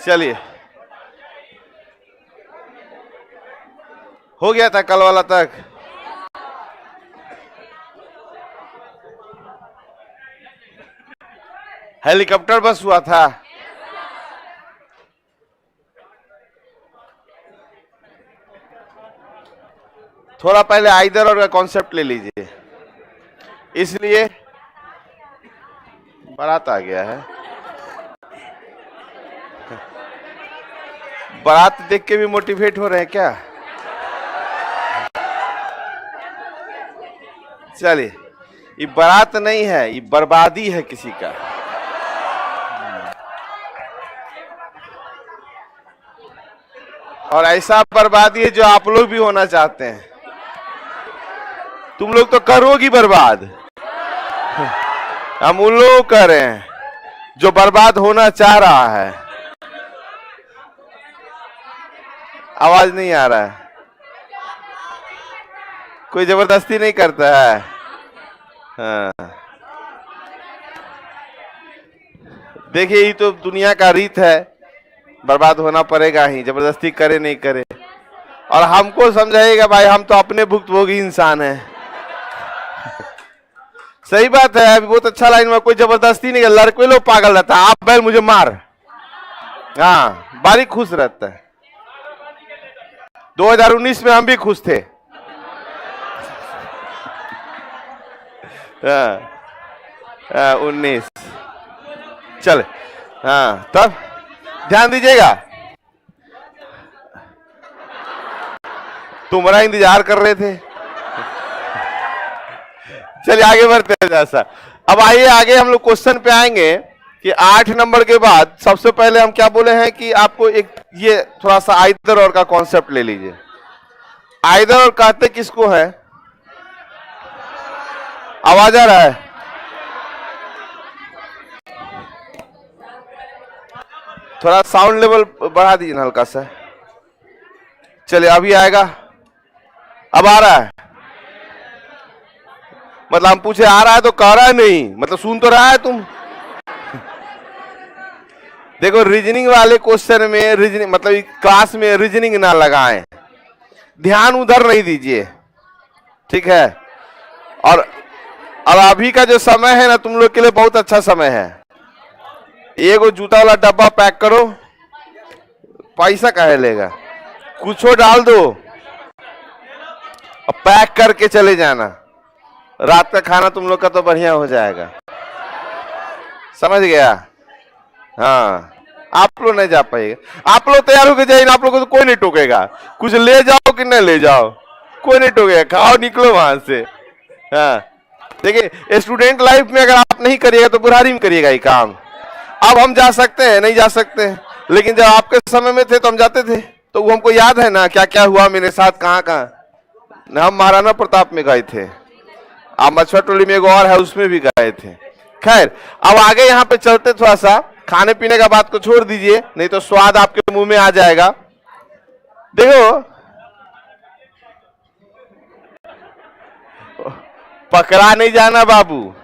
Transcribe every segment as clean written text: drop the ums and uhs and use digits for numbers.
चलिए, हो गया था कल वाला तक। हेलीकॉप्टर बस हुआ था। थोड़ा पहले आइदर और का कॉन्सेप्ट ले लीजिए, इसलिए बारात आ गया है। बारात देख के भी मोटिवेट हो रहे हैं क्या? चलिए, ये बारात नहीं है, ये बर्बादी है किसी का। और ऐसा बर्बादी है जो आप लोग भी होना चाहते हैं। तुम लोग तो करोगी बर्बाद, हम उन लोग कर रहे हैं जो बर्बाद होना चाह रहा है। आवाज नहीं आ रहा है, कोई जबरदस्ती नहीं करता है। हाँ, देखिए ये तो दुनिया का रीत है, बर्बाद होना पड़ेगा ही, जबरदस्ती करे नहीं करे। और हमको समझाइएगा भाई, हम तो अपने भुक्तभोगी इंसान हैं। सही बात है, अभी बहुत अच्छा लाइन में कोई जबरदस्ती नहीं, लड़के लोग पागल रहता है, आप बैल मुझे मार। हाँ, बारीक खुश रहता है। 2019 में हम भी खुश थे। 19 चल। हाँ, तब ध्यान दीजिएगा, तुम्हारा इंतजार कर रहे थे। चलिए आगे बढ़ते हैं जैसा। अब आइए आगे हम लोग क्वेश्चन पे आएंगे कि 8 नंबर के बाद सबसे पहले हम क्या बोले हैं कि आपको एक ये थोड़ा सा आइदर और का कॉन्सेप्ट ले लीजिए। आइदर और कहते किसको है? आवाज आ रहा है? थोड़ा साउंड लेवल बढ़ा दीजिए ना हल्का सा। चलिए अभी आएगा, अब आ रहा है। मतलब हम पूछे आ रहा है तो कह रहा है नहीं, मतलब सुन तो रहा है तुम। देखो रीजनिंग वाले क्वेश्चन में रीजनिंग मतलब क्लास में रीजनिंग ना लगाएं, ध्यान उधर नहीं दीजिए, ठीक है। और अभी का जो समय है ना, तुम लोग के लिए बहुत अच्छा समय है। एगो जूता वाला डब्बा पैक करो, पैसा काहे लेगा, कुछो डाल दो और पैक करके चले जाना। रात का खाना तुम लोग का तो बढ़िया हो जाएगा, समझ गया? हाँ, आप लोग नहीं जा पाएगा, आप लोग तैयार होकर जाइए, आप लोग को तो कोई नहीं टोकेगा। कुछ ले जाओ कि नहीं ले जाओ, कोई नहीं टोकेगा, खाओ निकलो वहां से। हाँ, देखिए स्टूडेंट लाइफ में अगर आप नहीं करिएगा तो बुढ़ारी में करिएगा ये काम। अब हम जा सकते हैं, नहीं जा सकते हैं, लेकिन जब आपके समय में थे तो हम जाते थे, तो वो हमको याद है ना क्या क्या हुआ मेरे साथ, कहाँ कहाँ। हम महाराणा प्रताप में गए थे, आप मछुआ टोली में एगो और है उसमें भी गए थे। खैर, अब आगे यहाँ पे चलते, थोड़ा सा खाने पीने का बात को छोड़ दीजिए, नहीं तो स्वाद आपके मुंह में आ जाएगा। देखो पकड़ा नहीं जाना बाबू,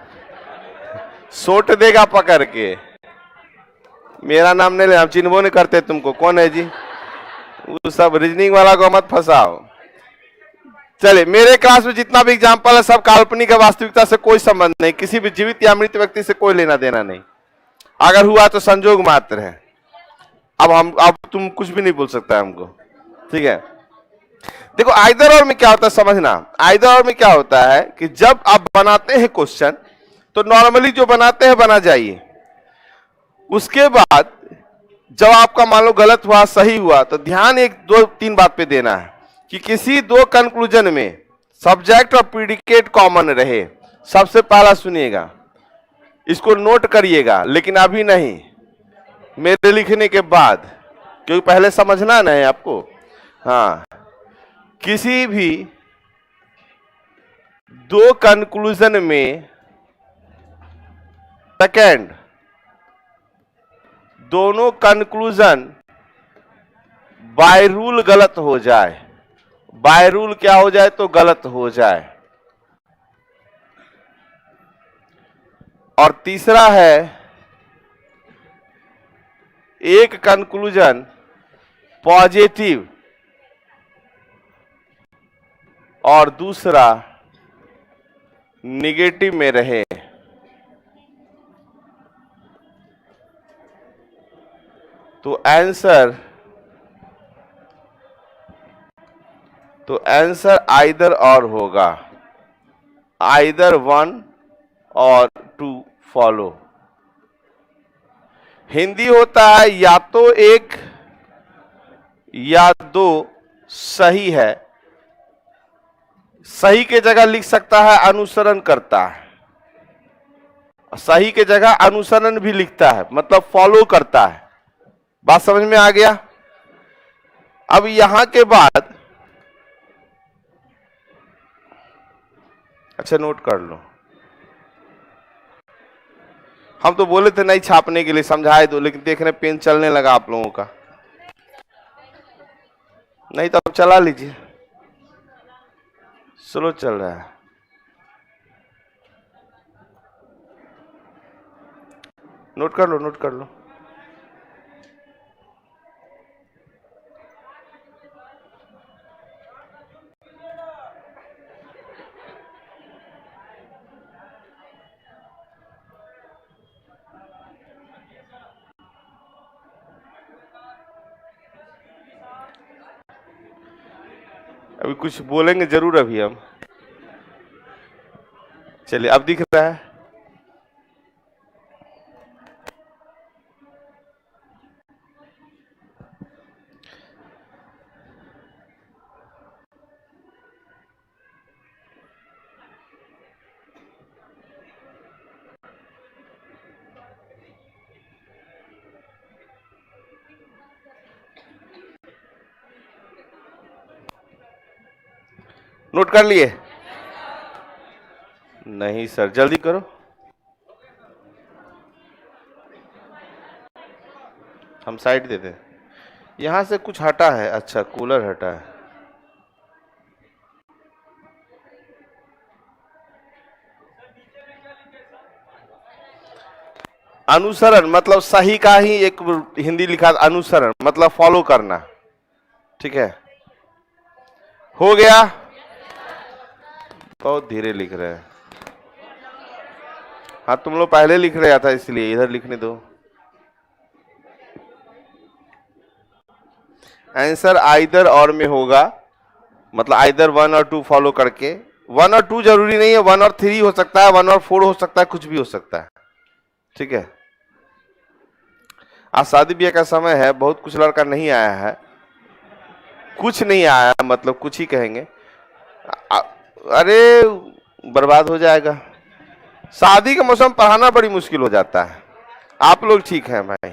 सोट देगा पकड़ के। मेरा नाम नहीं ले, हम चिन्हबो नहीं करते तुमको, कौन है जी? वो सब रीजनिंग वाला को मत फंसाओ। चलिए, मेरे क्लास में जितना भी एग्जाम्पल है सब काल्पनिक है, वास्तविकता से कोई संबंध नहीं, किसी भी जीवित या मृत व्यक्ति से कोई लेना देना नहीं, अगर हुआ तो संजोग मात्र है। अब तुम कुछ भी नहीं बोल सकता हमको, ठीक है। देखो आइदर और में क्या होता है समझना। आइदर और में क्या होता है कि जब आप बनाते हैं क्वेश्चन तो नॉर्मली जो बनाते हैं बना जाइए, उसके बाद जब आपका मान लो गलत हुआ सही हुआ तो ध्यान 1-2-3 बात पे देना है कि किसी 2 कंक्लूजन में सब्जेक्ट और प्रीडिकेट कॉमन रहे। सबसे पहला सुनिएगा, इसको नोट करिएगा, लेकिन अभी नहीं, मेरे लिखने के बाद, क्योंकि पहले समझना ना है आपको। हाँ, किसी भी 2 कंक्लूजन में सेकेंड दोनों कंक्लूजन बाय रूल गलत हो जाए, बाय रूल क्या हो जाए तो गलत हो जाए। और तीसरा है एक कंक्लूजन पॉजिटिव और दूसरा निगेटिव में रहे, तो आंसर आइदर और होगा, आइदर वन और टू फॉलो। हिंदी होता है या तो एक या दो सही है, सही के जगह लिख सकता है अनुसरण करता है, सही के जगह अनुसरण भी लिखता है, मतलब फॉलो करता है। बात समझ में आ गया? अब यहां के बाद अच्छा नोट कर लो, हम तो बोले थे नहीं छापने के लिए, समझाए दो, लेकिन देख रहे पेन चलने लगा आप लोगों का, नहीं तो अब चला लीजिए, स्लो चल रहा है। नोट कर लो, नोट कर लो। अभी कुछ बोलेंगे जरूर अभी हम। चलिए अब दिख रहा है। नोट कर लिए? नहीं सर, जल्दी करो। हम साइड देते हैं। यहां से कुछ हटा है, अच्छा कूलर हटा है। अनुसरण मतलब सही का ही एक हिंदी लिखा, अनुसरण मतलब फॉलो करना, ठीक है? हो गया? बहुत धीरे लिख रहे हैं। हाँ तुम लोग पहले लिख रहा था इसलिए इधर लिखने दो। आंसर आइदर और में होगा, मतलब आइदर वन और टू फॉलो करके। वन और टू जरूरी नहीं है, वन और थ्री हो सकता है, वन और फोर हो सकता है, कुछ भी हो सकता है, ठीक है? आज शादी ब्याह का समय है, बहुत कुछ लड़का नहीं आया है, कुछ नहीं आया मतलब कुछ ही कहेंगे। अरे बर्बाद हो जाएगा। शादी के मौसम पढ़ाना बड़ी मुश्किल हो जाता है। आप लोग ठीक हैं भाई,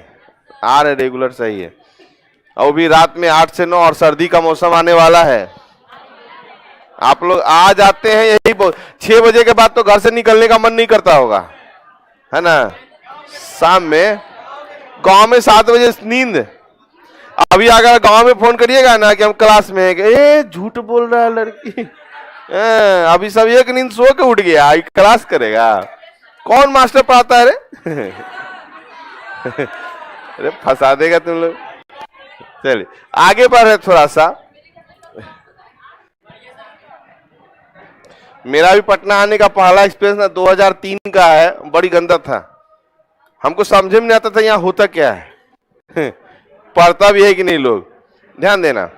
आ रहे रेगुलर, सही है। और भी रात में 8 से 9 और सर्दी का मौसम आने वाला है। आप लोग आ जाते हैं यही 6 बजे के बाद तो घर से निकलने का मन नहीं करता होगा, है ना? शाम में गांव में 7 बजे नींद। अभी अगर गांव में फोन करिएगा ना कि हम क्लास में हैं, ए झूठ बोल रहा है लड़की, अभी सब एक नींद सो के उठ गया, क्लास करेगा। कौन मास्टर पढ़ाता है रे? अरे फंसा देगा तुम लोग। चलिए आगे बढ़ रहे थोड़ा सा। मेरा भी पटना आने का पहला एक्सपीरियंस ना 2003 का है, बड़ी गंदा था। हमको समझ में नहीं आता था यहाँ होता क्या है, पढ़ता भी है कि नहीं लोग, ध्यान देना।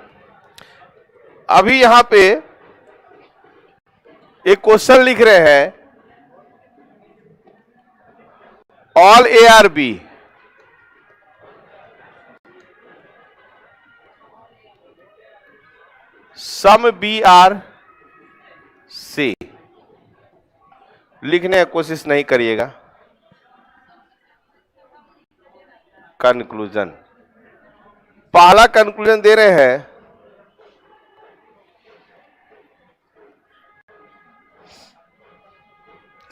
अभी यहाँ पे एक क्वेश्चन लिख रहे हैं, all A are B, some B are C. लिखने की कोशिश नहीं करिएगा। कंक्लूजन, पहला कंक्लूजन दे रहे हैं,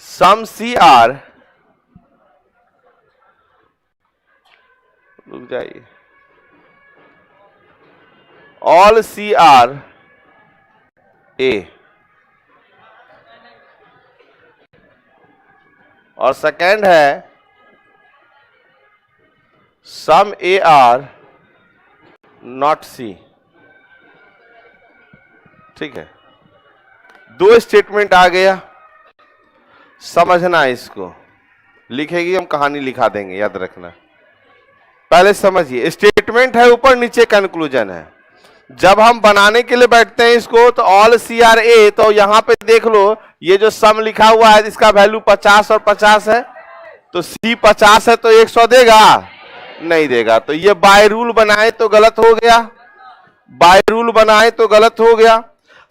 सम सी आर, रुक जाइए, ऑल सी आर ए, और सेकंड है सम ए आर नॉट सी। ठीक है, दो स्टेटमेंट आ गया, समझना इसको, लिखेगी हम कहानी लिखा देंगे, याद रखना। पहले समझिए, स्टेटमेंट है ऊपर, नीचे कंक्लूजन है। जब हम बनाने के लिए बैठते हैं इसको, तो ऑल सी आर ए, तो यहां पे देख लो, ये जो सम लिखा हुआ है इसका वैल्यू 50 और 50 है, तो सी 50 है तो 100 देगा? नहीं देगा। तो ये बाय रूल बनाए तो गलत हो गया, बाय रूल बनाए तो गलत हो गया।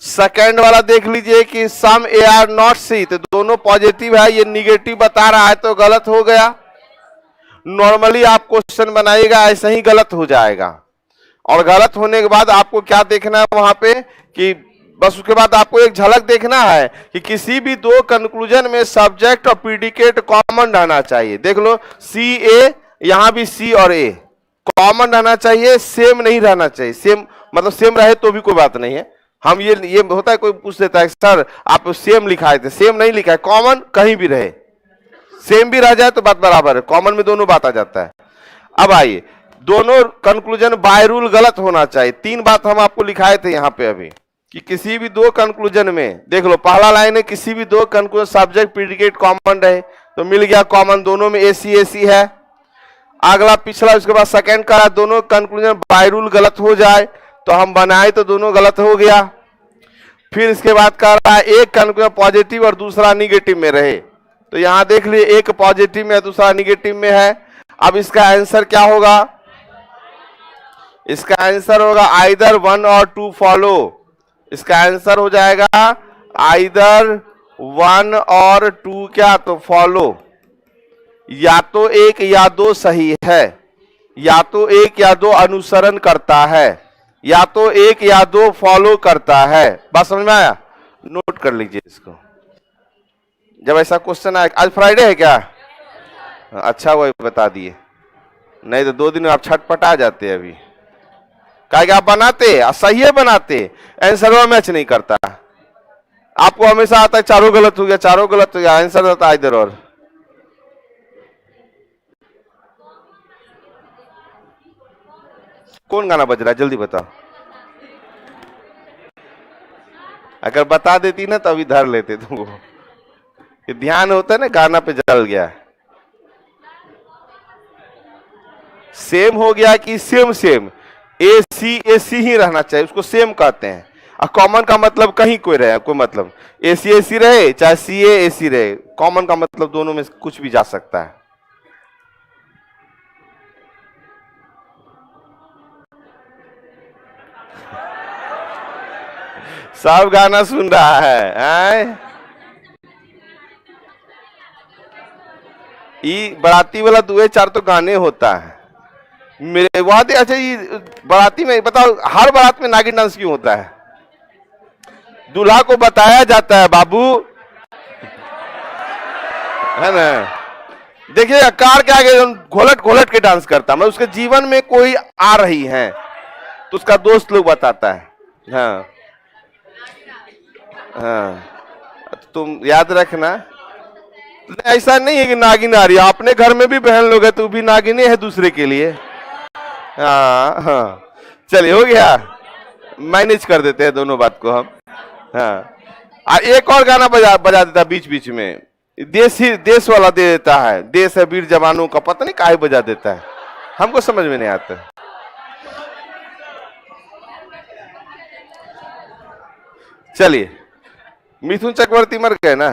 सेकेंड वाला देख लीजिए कि सम ए आर नॉट सी, तो दोनों पॉजिटिव है, ये निगेटिव बता रहा है तो गलत हो गया। नॉर्मली आप क्वेश्चन बनाइएगा ऐसे ही गलत हो जाएगा, और गलत होने के बाद आपको क्या देखना है वहां पे, कि बस उसके बाद आपको एक झलक देखना है कि किसी भी दो कंक्लूजन में सब्जेक्ट और प्रीडिकेट कॉमन रहना चाहिए। देख लो, सी ए, यहां भी सी और ए कॉमन रहना चाहिए, सेम नहीं रहना चाहिए। सेम मतलब सेम रहे तो भी कोई बात नहीं है। हम ये होता है, कोई पूछ देता है सर आप सेम लिखाए थे, सेम नहीं लिखा है, कॉमन कहीं भी रहे, सेम भी रह जाए तो बात बराबर है, कॉमन में दोनों बात आ जाता है। अब आइए, दोनों कंक्लूजन बाय रूल गलत होना चाहिए। तीन बात हम आपको लिखाए थे यहां पे अभी, कि किसी भी दो कंक्लूजन में, देख लो पहला लाइन है, किसी भी दो कंक्लूजन सब्जेक्ट प्रीडिकेट कॉमन रहे, तो मिल गया कॉमन, दोनों में एसी एसी है। अगला पिछला, उसके बाद सेकंड का, दोनों कंक्लूजन बाय रूल गलत हो जाए तो हम बनाए तो दोनों गलत हो गया। फिर इसके बाद कह रहा है एक कंक्लूजन पॉजिटिव और दूसरा निगेटिव में रहे, तो यहां देख लिए एक पॉजिटिव में है दूसरा निगेटिव में है। अब इसका आंसर क्या होगा? इसका आंसर होगा आइदर 1 और 2 फॉलो। इसका आंसर हो जाएगा आइदर 1 और 2 क्या, तो फॉलो। या तो एक या दो सही है, या तो एक या दो अनुसरण करता है, या तो एक या दो फॉलो करता है। बात समझ में आया? नोट कर लीजिए इसको, जब ऐसा क्वेश्चन आए। आज फ्राइडे है क्या? अच्छा वो बता दिए, नहीं तो 2 दिन में आप छटपटा जाते अभी। क्या आप बनाते सही है, बनाते आंसर मैच नहीं करता, आपको हमेशा आता है चारों गलत हो गया, चारों गलत हो गया, आंसर आता है इधर। और कौन गाना बज रहा है जल्दी बताओ, अगर बता देती ना तो अभी धर लेते तुमको। ये ध्यान होता है ना, गाना पे जल गया। सेम हो गया कि सेम सेम, ए सी ही रहना चाहिए, उसको सेम कहते हैं। और कॉमन का मतलब कहीं कोई रहे, कोई मतलब ए सी रहे चाहे सी ए सी रहे, कॉमन का मतलब दोनों में कुछ भी जा सकता है। सब गाना सुन रहा है, ये बराती वाला 2-4 तो गाने होता है मेरे वहां दे। अच्छा, ये बाराती में बताओ, हर बारात में नागिन डांस क्यों होता है? दूल्हा को बताया जाता है बाबू, है ना, देखिए कार के आगे घोलट घोलट के डांस करता, मतलब उसके जीवन में कोई आ रही है तो उसका दोस्त लोग बताता है। हाँ हाँ, तुम याद रखना, ऐसा नहीं है कि नागिन आ रही है, अपने घर में भी बहन लोग है तो भी नागिने है दूसरे के लिए। हाँ हाँ, चलिए हो गया, मैनेज कर देते हैं दोनों बात को हम। हाँ, एक और गाना बजा देता बीच बीच में, देश वाला दे देता है, देश है वीर जवानों का, पता नहीं काहे बजा देता है, हमको समझ में नहीं आता। चलिए, मिथुन चक्रवर्ती मर गए ना,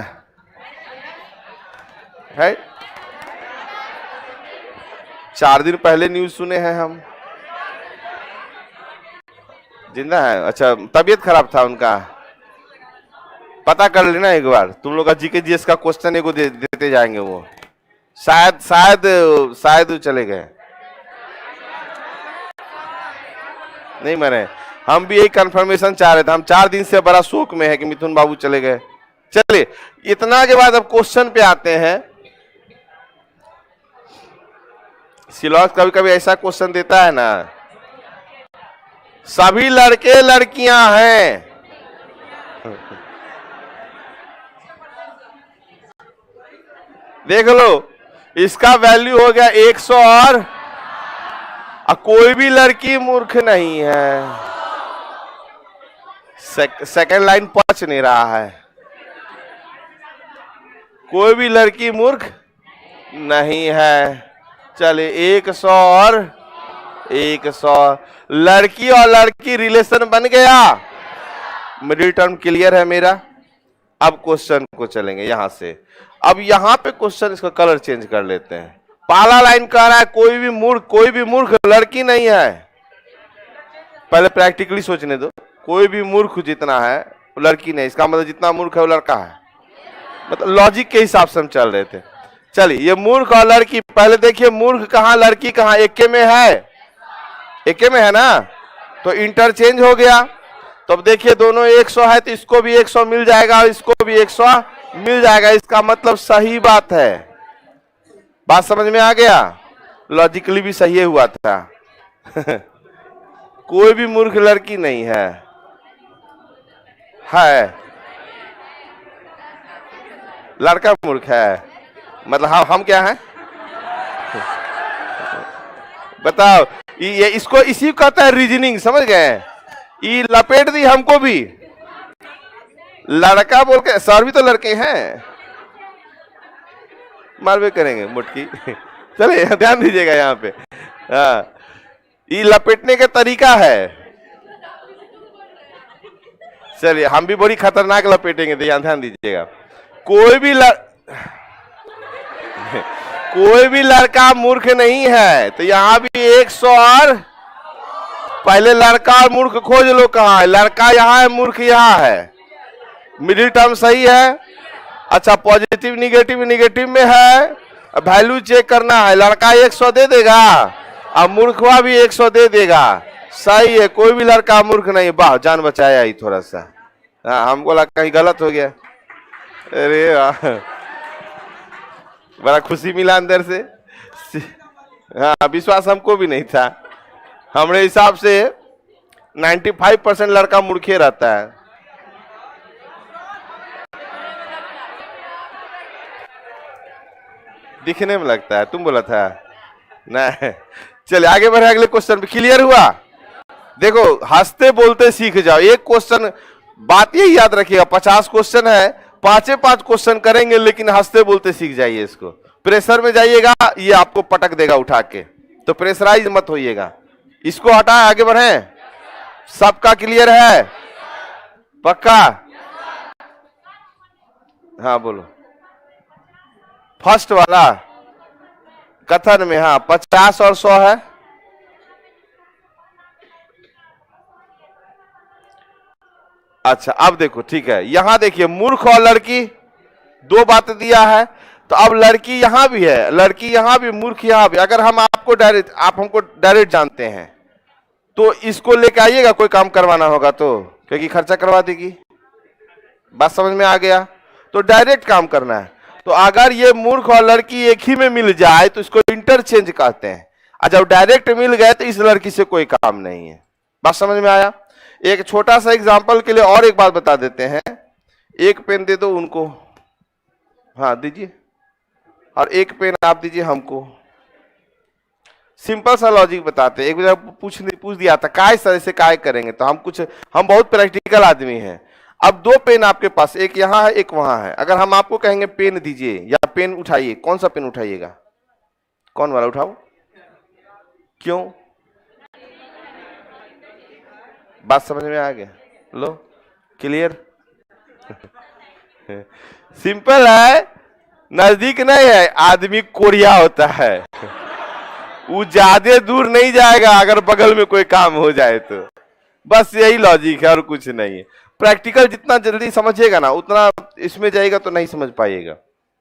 है 4 दिन पहले न्यूज सुने हैं हम, जिंदा है। अच्छा, तबीयत खराब था उनका, पता कर लेना एक बार, तुम लोग का जीके जीएस का क्वेश्चन एगो देते जाएंगे वो, शायद शायद शायद चले गए, नहीं मरे। हम भी यही कंफर्मेशन चाह रहे थे, हम 4 दिन से बड़ा शोक में है कि मिथुन बाबू चले गए। चलिए, इतना के बाद अब क्वेश्चन पे आते हैं। सिलॉस कभी कभी ऐसा क्वेश्चन देता है ना, सभी लड़के लड़कियां हैं, देख लो, इसका वैल्यू हो गया 100 और कोई भी लड़की मूर्ख नहीं है। सेकंड लाइन पच नहीं रहा है। कोई भी लड़की मूर्ख नहीं है। चलिए 100 और 100। लड़की और लड़की रिलेशन बन गया। मिडिल टर्म क्लियर है मेरा। अब क्वेश्चन को चलेंगे यहां से। अब यहां पे क्वेश्चन, इसका कलर चेंज कर लेते हैं। पहला लाइन कह रहा है कोई भी मूर्ख लड़की नहीं है। पहले प्रैक्टिकली सोचने दो। कोई भी मूर्ख जितना है वो लड़की नहीं, इसका मतलब जितना मूर्ख है वो लड़का है। मतलब लॉजिक के हिसाब से हम चल रहे थे। चलिए ये मूर्ख और लड़की, पहले देखिए मूर्ख कहां लड़की कहां, एके में है, एके में है ना, तो इंटरचेंज हो गया। तो अब देखिए दोनों 100 है तो इसको भी 100 मिल जाएगा और इसको भी 100 मिल जाएगा। इसका मतलब सही बात है। बात समझ में आ गया? लॉजिकली भी सही हुआ था। कोई भी मूर्ख लड़की नहीं है। लड़का मूर्ख है, मतलब हम क्या हैं? बताओ, ये इसको इसी को कहता है रीजनिंग, समझ गए? ये लपेट दी हमको भी। लड़का बोल के, सर भी तो लड़के हैं, मारवे करेंगे मुटकी। चले ध्यान दीजिएगा यहाँ पे। हाँ, ये लपेटने का तरीका है। चलिए हम भी बड़ी खतरनाक लपेटेंगे, ध्यान दीजिएगा। कोई भी लड़का मूर्ख नहीं है। तो यहां भी 100 और पहले लड़का और मूर्ख खोज लो कहां है। लड़का यहां है, मूर्ख यहां है। मिडिल टर्म सही है। अच्छा, पॉजिटिव निगेटिव में है, वैल्यू चेक करना है। लड़का 100 दे देगा और मूर्खवा भी 100 दे देगा। सही है, कोई भी लड़का मूर्ख नहीं। वाह, जान बचाया ही थोड़ा सा। हाँ, हमको लगा कहीं गलत हो गया। अरे वाह, बड़ा खुशी मिला अंदर से। हाँ, विश्वास हमको भी नहीं था। हमारे हिसाब से 95% लड़का मूर्खे रहता है। दिखने में लगता है, तुम बोला था ना। चलिए आगे बढ़े, अगले क्वेश्चन पे। क्लियर हुआ? देखो, हंसते बोलते सीख जाओ। एक क्वेश्चन, बात यही याद रखिएगा, 50 क्वेश्चन है, 5 क्वेश्चन करेंगे, लेकिन हंसते बोलते सीख जाइए। इसको प्रेशर में जाइएगा, ये आपको पटक देगा उठा के, तो प्रेशराइज मत होइएगा। इसको हटाए, आगे बढ़े। सबका क्लियर है? पक्का? हाँ बोलो। फर्स्ट वाला कथन में, हाँ 50 और 100 है। अच्छा, अब देखो, ठीक है। यहां देखिए मूर्ख और लड़की, दो बात दिया है। तो अब लड़की यहां भी है, लड़की यहां भी, मूर्ख यहां भी। अगर हम आपको डायरेक्ट, आप हमको डायरेक्ट जानते हैं, तो इसको लेके आइएगा, कोई काम करवाना होगा तो, क्योंकि खर्चा करवा देगी। बात समझ में आ गया? तो डायरेक्ट काम करना है। तो अगर ये मूर्ख और लड़की एक ही में मिल जाए तो इसको इंटरचेंज कहते हैं। और जब डायरेक्ट मिल गए तो इस लड़की से कोई काम नहीं है। बात समझ में आया? एक छोटा सा एग्जांपल के लिए और एक बात बता देते हैं। एक पेन दे दो उनको, हाँ दीजिए, और एक पेन आप दीजिए हमको। सिंपल सा लॉजिक बताते हैं। एक बार पूछ दिया था काय सर से काय करेंगे, तो हम बहुत प्रैक्टिकल आदमी हैं। अब 2 पेन आपके पास, एक यहाँ है एक वहां है। अगर हम आपको कहेंगे पेन दीजिए या पेन उठाइए, कौन सा पेन उठाइएगा? कौन वाला उठाओ? क्यों? बात समझ में आ गया? लो, क्लियर? सिंपल है, नजदीक नहीं है। आदमी कोरिया होता है, वो ज्यादा दूर नहीं जाएगा अगर बगल में कोई काम हो जाए तो। बस यही लॉजिक है और कुछ नहीं है। प्रैक्टिकल जितना जल्दी समझिएगा ना, उतना इसमें जाएगा तो नहीं समझ पाइएगा।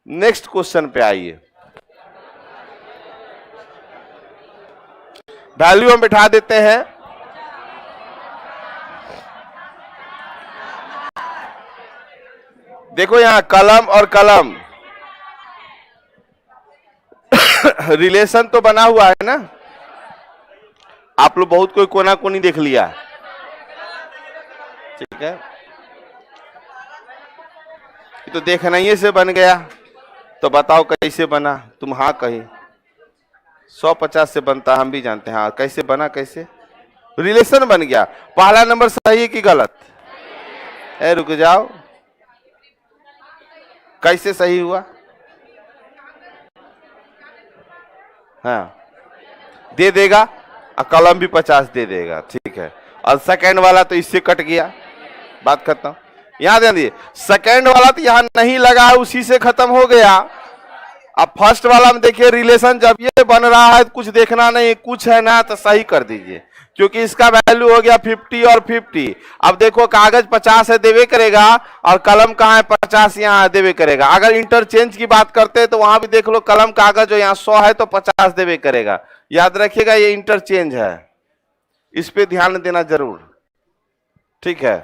नेक्स्ट क्वेश्चन पे आइए। वैल्यू हम बैठा देते हैं। देखो यहां कलम और कलम रिलेशन तो बना हुआ है ना। आप लोग बहुत कोई कोना कोनी देख लिया, ठीक है? ये तो देखना ही से बन गया। तो बताओ कैसे बना? तुम हाँ कही। 150 से बनता है, हम भी जानते हैं। हाँ, कैसे बना, कैसे रिलेशन बन गया। पहला नंबर सही है कि गलत? रुक जाओ, कैसे सही हुआ? हाँ, दे देगा और कलम भी 50 दे देगा, ठीक है। और सेकंड वाला तो इससे कट गया, बात खत्म। यहां ध्यान दिए, सेकंड वाला तो यहां नहीं लगा है, उसी से खत्म हो गया। अब फर्स्ट वाला में देखिए, रिलेशन जब ये बन रहा है कुछ देखना नहीं, कुछ है ना तो सही कर दीजिए, क्योंकि इसका वैल्यू हो गया 50 और 50। अब देखो कागज 50 है, देवे करेगा, और कलम कहाँ है? 50 यहाँ है, देवे करेगा। अगर इंटरचेंज की बात करते हैं तो वहां भी देख लो, कलम कागज जो यहाँ 100 है तो 50 देवे करेगा। याद रखिएगा ये इंटरचेंज है, इस पे ध्यान देना जरूर, ठीक है।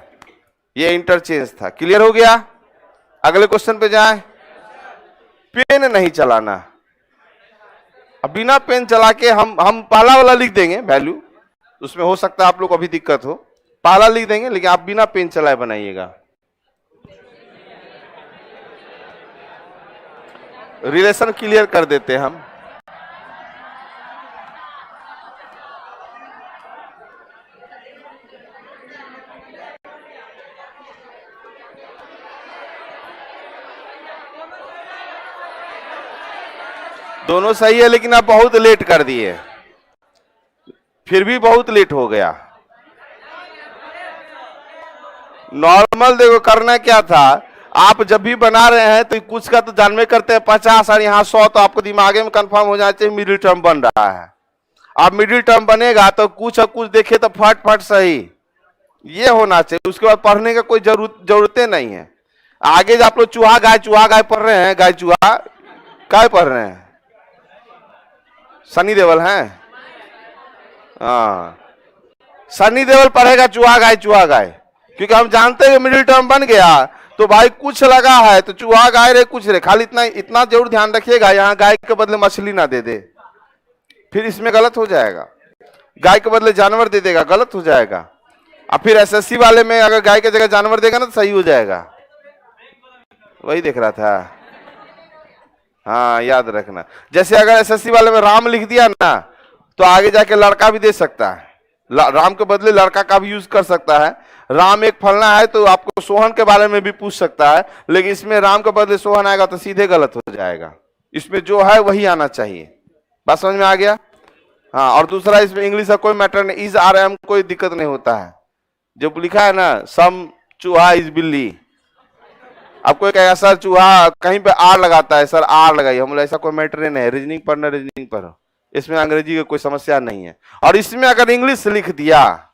ये इंटरचेंज था, क्लियर हो गया? अगले क्वेश्चन पे जाए। पेन नहीं चलाना। अब बिना पेन चला के हम पहला वाला लिख देंगे वैल्यू, उसमें हो सकता है आप लोग को अभी दिक्कत हो, पहला लिख देंगे, लेकिन आप बिना पेन चलाए बनाइएगा। रिलेशन क्लियर कर देते हैं हम। दोनों सही है, लेकिन आप बहुत लेट कर दिए, फिर भी बहुत लेट हो गया। नॉर्मल देखो करना क्या था, आप जब भी बना रहे हैं तो कुछ का तो जानवे करते हैं 50 और यहाँ 100, तो आपको दिमाग में कंफर्म हो जाना चाहिए मिडिल टर्म बन रहा है। अब मिडिल टर्म बनेगा तो कुछ और कुछ देखे तो फट फट सही, ये होना चाहिए। उसके बाद पढ़ने का कोई जरूरतें नहीं है। आगे आप लोग चूहा गाय पढ़ रहे हैं, गाय चूहा काय पढ़ रहे हैं? सनी देओल हैं? हाँ, सनी देओल पढ़ेगा चूहा गाय, क्योंकि हम जानते हैं मिडिल टर्म बन गया तो भाई कुछ लगा है तो चूहा गाय रे कुछ रे, खाली इतना जरूर ध्यान रखिएगा, यहाँ गाय के बदले मछली ना दे दे, फिर इसमें गलत हो जाएगा। गाय के बदले जानवर दे देगा, गलत हो जाएगा। अब फिर एसएससी वाले में अगर गाय की जगह जानवर देगा ना तो सही हो जाएगा। वही देख रहा था, हाँ याद रखना। जैसे अगर एसएससी वाले में राम लिख दिया ना तो आगे जाके लड़का भी दे सकता है, राम के बदले लड़का का भी यूज कर सकता है। राम एक फलना है तो आपको सोहन के बारे में भी पूछ सकता है, लेकिन इसमें राम के बदले सोहन आएगा तो सीधे गलत हो जाएगा। इसमें जो है वही आना चाहिए। बात समझ में आ गया? हाँ, और दूसरा इसमें इंग्लिश का कोई मैटर नहीं, इज आर एम कोई दिक्कत नहीं होता है। जब लिखा है ना सम चूहा इज बिल्ली, आपको कहेगा सर चूहा, कहीं पे आर लगाता है, सर आर लगाइए, हम ऐसा कोई मैटर नहीं है। रीजनिंग पढ़ना रीजनिंग पढ़ो, इसमें अंग्रेजी की कोई समस्या नहीं है। और इसमें अगर इंग्लिश लिख दिया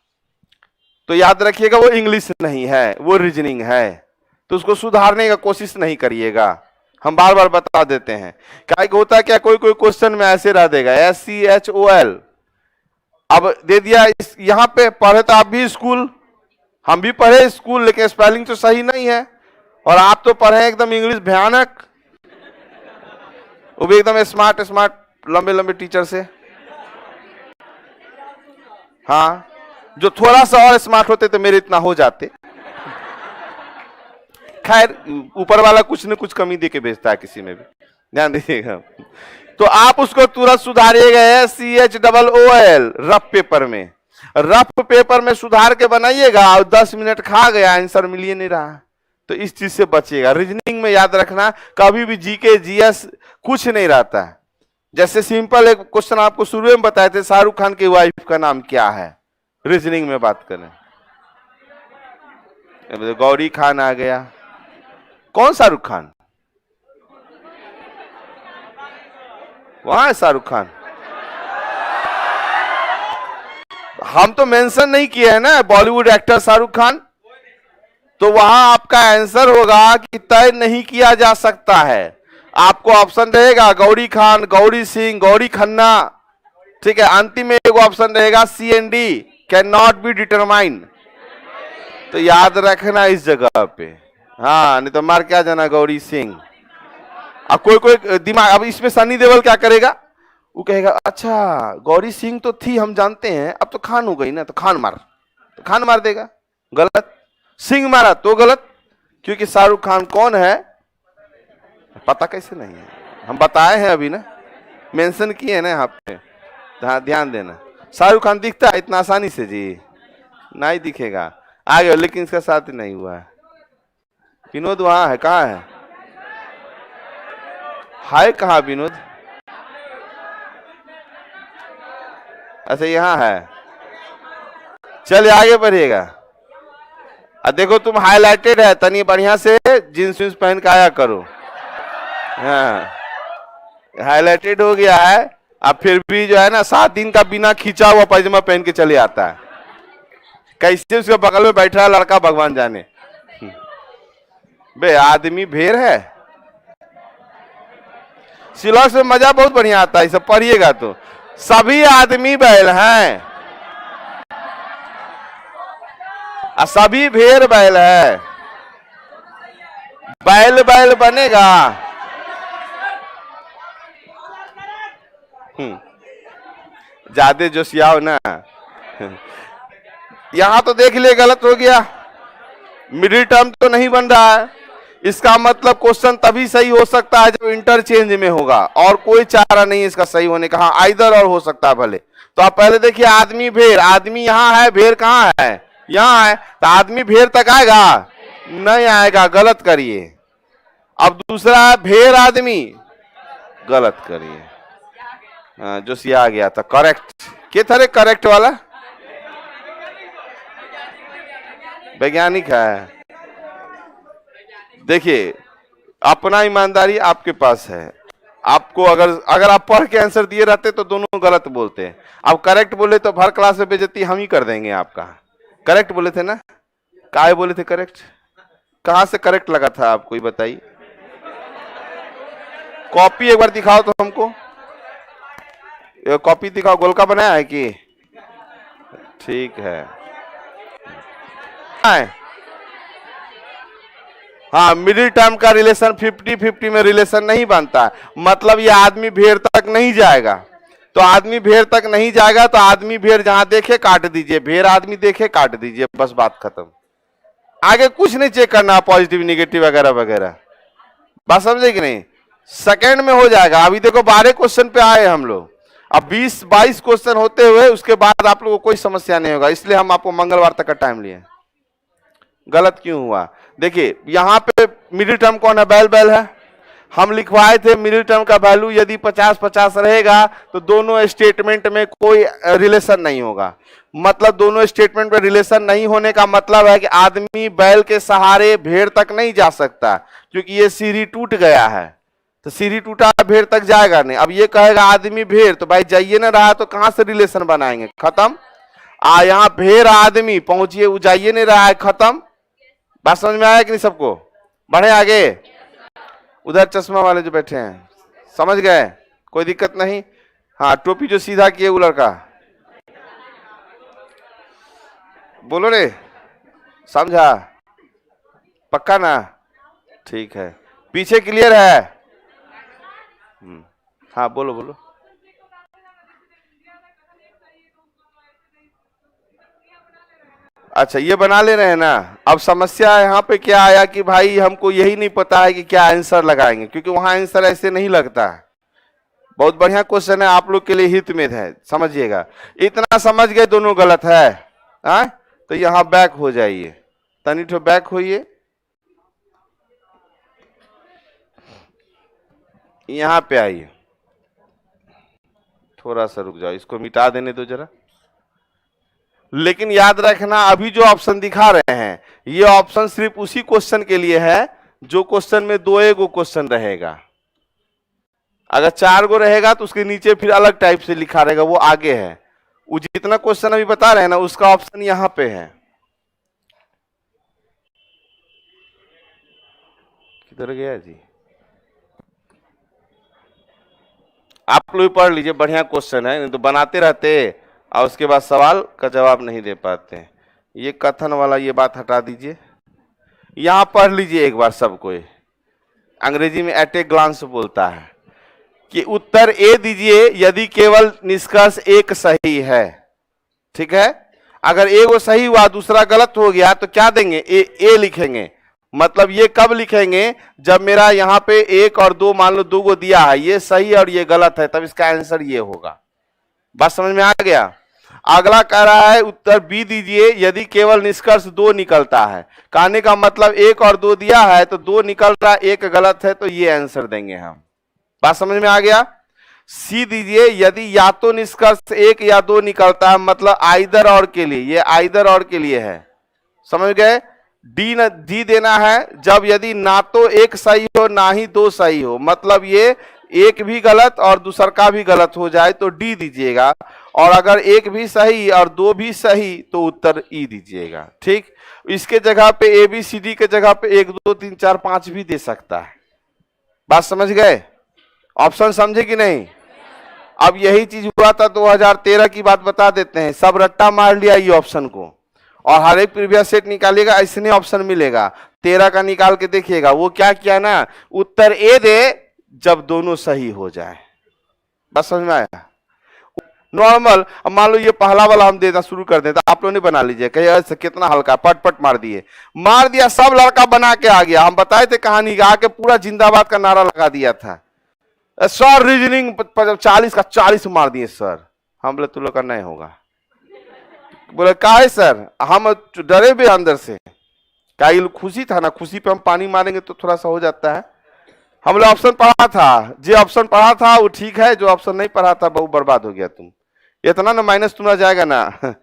तो याद रखिएगा वो इंग्लिश नहीं है, वो रीजनिंग है, तो उसको सुधारने का कोशिश नहीं करिएगा। हम बार बार बता देते हैं, क्या होता है क्या, कोई क्वेश्चन में ऐसे रह देगा SCHOL, अब दे दिया यहाँ पे। पढ़े तो आप भी स्कूल, हम भी पढ़े स्कूल, लेकिन स्पेलिंग तो सही नहीं है, और आप तो पढ़े एकदम इंग्लिश भयानक, वो भी एकदम स्मार्ट लंबे लंबे टीचर से। हाँ, जो थोड़ा सा और स्मार्ट होते तो मेरे इतना हो जाते। खैर, ऊपर वाला कुछ न कुछ कमी दे के भेजता है किसी में भी, ध्यान दीजिएगा। तो आप उसको तुरंत सुधारिएगा SCHOOL रफ पेपर में, रफ पेपर में सुधार के बनाइएगा, और 10 मिनट खा गया, आंसर मिल ही नहीं रहा, तो इस चीज से बचिएगा। रीजनिंग में याद रखना, कभी भी जीके जीएस कुछ नहीं रहता है। जैसे सिंपल एक क्वेश्चन आपको शुरू में बताए थे, शाहरुख खान की वाइफ का नाम क्या है? रीजनिंग में बात करें, गौरी खान आ गया। कौन शाहरुख खान? वहां है शाहरुख खान, हम तो मेंशन नहीं किए हैं ना बॉलीवुड एक्टर शाहरुख खान, तो वहां आपका आंसर होगा कि तय नहीं किया जा सकता है। आपको ऑप्शन रहेगा गौरी खान, गौरी सिंह, गौरी खन्ना, ठीक है। अंतिम में एक ऑप्शन रहेगा CND, can not be determine, तो याद रखना इस जगह पे। हाँ, नहीं तो मार क्या जाना गौरी सिंह। अब कोई दिमाग, अब इसमें सनी देओल क्या करेगा, वो कहेगा अच्छा गौरी सिंह तो थी हम जानते हैं, अब तो खान हो गई ना, तो खान मार, तो खान मार देगा, गलत। सिंह मारा तो गलत, क्योंकि शाहरुख खान कौन है पता कैसे नहीं है, हम बताए हैं अभी ना। मेंशन किए हैं ना यहाँ पे, हाँ ध्यान देना। शाहरुख खान दिखता है इतना आसानी से जी? नहीं दिखेगा। आ गया, लेकिन इसका साथ नहीं हुआ है। विनोद वहां है, कहाँ है? हाय कहाँ विनोद? अच्छा यहाँ है, चलिए आगे बढ़िएगा। देखो तुम हाईलाइटेड है, तनी बढ़िया से जींस वींस पहन के आया करो। हाँ हाईलाइटेड हो गया है। अब फिर भी जो है ना 7 दिन का बिना खींचा हुआ पैजामा पहन के चले आता है। कैसे उसके बगल में बैठा है लड़का भगवान जाने। बे आदमी भेड़ है। सिलॉक्स में मजा बहुत बढ़िया आता है, इसे पढ़िएगा तो। सभी आदमी बैल हैं, सभी भेड़ बैल है। बैल बैल बनेगा। ज्यादा जोशियाओ ना। यहां तो देख लिए गलत हो गया, मिडिल टर्म तो नहीं बन रहा है। इसका मतलब क्वेश्चन तभी सही हो सकता है जब इंटरचेंज में होगा, और कोई चारा नहीं है इसका सही होने का। हाँ आइदर और हो सकता है भले। तो आप पहले देखिए आदमी भेड़, आदमी यहाँ है, भेड़ कहाँ है? यहाँ है। तो आदमी भेड़ तक आएगा? नहीं आएगा, गलत करिए। अब दूसरा है भेड़ आदमी, गलत करिए। हाँ जो सिया आ गया था करेक्ट। के थरे करेक्ट वाला वैज्ञानिक है। देखिए अपना ईमानदारी आपके पास है। आपको अगर आप पढ़ के आंसर दिए रहते तो दोनों गलत बोलते हैं। अब करेक्ट बोले तो भर क्लास में बेइज्जती हम ही कर देंगे आपका। करेक्ट बोले थे ना? काहे बोले थे करेक्ट? कहां से करेक्ट लगा था आपको ये बताइए। कॉपी एक बार दिखाओ तो हमको। कॉपी दिखाओ, गोलका बनाया है कि? ठीक है। हाँ मिडिल टर्म का रिलेशन 50-50 में रिलेशन नहीं बनता। मतलब ये आदमी भेड़ तक नहीं जाएगा। तो आदमी भेड़ तक नहीं जाएगा तो आदमी भेड़ जहां देखे काट दीजिए, भेड़ आदमी देखे काट दीजिए, बस बात खत्म। आगे कुछ नहीं चेक करना, पॉजिटिव निगेटिव वगैरह वगैरह। बात समझे कि नहीं? सेकंड में हो जाएगा। अभी देखो 12 क्वेश्चन पे आए हम लोग। अब 20-22 क्वेश्चन होते हुए उसके बाद आप लोगों को कोई समस्या नहीं होगा। इसलिए हम आपको मंगलवार तक का टाइम लिए। गलत क्यों हुआ? देखिए यहां पे मिडिल टर्म कौन है? बैल बैल है। हम लिखवाए थे मिडिल टर्म का वैल्यू यदि 50-50 रहेगा तो दोनों स्टेटमेंट में कोई रिलेशन नहीं होगा। मतलब दोनों स्टेटमेंट में रिलेशन नहीं होने का मतलब है कि आदमी बैल के सहारे भेड़ तक नहीं जा सकता, क्योंकि ये सीढ़ी टूट गया है। तो सीढ़ी टूटा भेड़ तक जाएगा नहीं। अब ये कहेगा आदमी भेड़, तो भाई जाइए ना रहा तो कहां से रिलेशन बनाएंगे? खत्म। यहाँ भेड़ आदमी पहुंचिए, जाइए नहीं रहा है, खत्म। बात समझ में आया कि नहीं सबको? बढ़े आगे। उधर चश्मा वाले जो बैठे हैं समझ गए? कोई दिक्कत नहीं। हाँ टोपी जो सीधा किए वो लड़का, बोलो रे, समझा? पक्का ना? ठीक है। पीछे क्लियर है? हाँ बोलो बोलो। अच्छा ये बना ले रहे हैं ना। अब समस्या यहाँ पे क्या आया कि भाई हमको यही नहीं पता है कि क्या आंसर लगाएंगे, क्योंकि वहां आंसर ऐसे नहीं लगता है। बहुत बढ़िया क्वेश्चन है, आप लोग के लिए हित में है, समझिएगा। इतना समझ गए दोनों गलत है, तो यहाँ बैक हो जाइए, तनी ठो बैक होइए। यहाँ पे आइए, थोड़ा सा रुक जाओ, इसको मिटा देने दो जरा। लेकिन याद रखना अभी जो ऑप्शन दिखा रहे हैं ये ऑप्शन सिर्फ उसी क्वेश्चन के लिए है जो क्वेश्चन में 2 गो क्वेश्चन रहेगा। अगर 4 गो रहेगा तो उसके नीचे फिर अलग टाइप से लिखा रहेगा, वो आगे है। वो जितना क्वेश्चन अभी बता रहे हैं ना उसका ऑप्शन यहां पे है। किधर गया जी? आप लोग पढ़ लीजिए, बढ़िया क्वेश्चन है, नहीं तो बनाते रहते और उसके बाद सवाल का जवाब नहीं दे पाते। ये कथन वाला ये बात हटा दीजिए, यहां पढ़ लीजिए एक बार सब कोई। अंग्रेजी में एट ए ग्लांस बोलता है कि उत्तर ए दीजिए यदि केवल निष्कर्ष एक सही है। ठीक है, अगर ए वो सही हुआ दूसरा गलत हो गया तो क्या देंगे? ए लिखेंगे। मतलब ये कब लिखेंगे, जब मेरा यहाँ पे 1 और 2 मान लो 2 को दिया है, ये सही और ये गलत है, तब इसका आंसर ये होगा। बात समझ में आ गया। अगला कह रहा है उत्तर बी दीजिए यदि केवल निष्कर्ष 2 निकलता है। कहने का मतलब 1 और 2 दिया है तो 2 निकल रहा है, 1 गलत है, तो ये आंसर देंगे हम। बात समझ में आ गया। सी दीजिए यदि या तो निष्कर्ष 1 या 2 निकलता है, मतलब आइदर और के लिए, ये आइदर और के लिए है, समझ गए। डी देना है जब यदि ना तो 1 सही हो ना ही 2 सही हो, मतलब ये 1 भी गलत और दूसर का भी गलत हो जाए तो डी दीजिएगा, और अगर 1 भी सही और 2 भी सही तो उत्तर ई दीजिएगा। ठीक, इसके जगह पे ए बी सी डी के जगह पे 1 2 3 4 5 भी दे सकता है। बात समझ गए। ऑप्शन समझे कि नहीं। अब यही चीज हुआ था 2013 की बात बता देते हैं। सब रट्टा मार लिया ये ऑप्शन को, और हर एक प्रीवियस सेट निकालिएगा, ऐसे ऑप्शन मिलेगा। 13 का निकाल के देखिएगा। वो क्या किया ना, उत्तर ए दे जब दोनों सही हो जाए। बस समझ में आया। नॉर्मल, अब मान लो ये पहला वाला हम देना शुरू कर दें तो आप लोग नहीं बना लीजिए, कहीं ऐसे कितना हल्का, पट पट मार दिया, सब लड़का बना के आ गया। हम बताए थे कहानी का, आके पूरा जिंदाबाद का नारा लगा दिया था। सर रीजनिंग 40 का 40 मार दिए सर। हम बोले तू लोग का नहीं होगा। बोले का है सर, हम डरे भी अंदर से, क्या ये खुशी था ना, खुशी पे हम पानी मारेंगे तो थोड़ा सा हो जाता है। हम लोग ऑप्शन पढ़ा था, जो ऑप्शन पढ़ा था वो ठीक है, जो ऑप्शन नहीं पढ़ा था बहुत बर्बाद हो गया। तुम इतना ना माइनस तुम्हारा जाएगा ना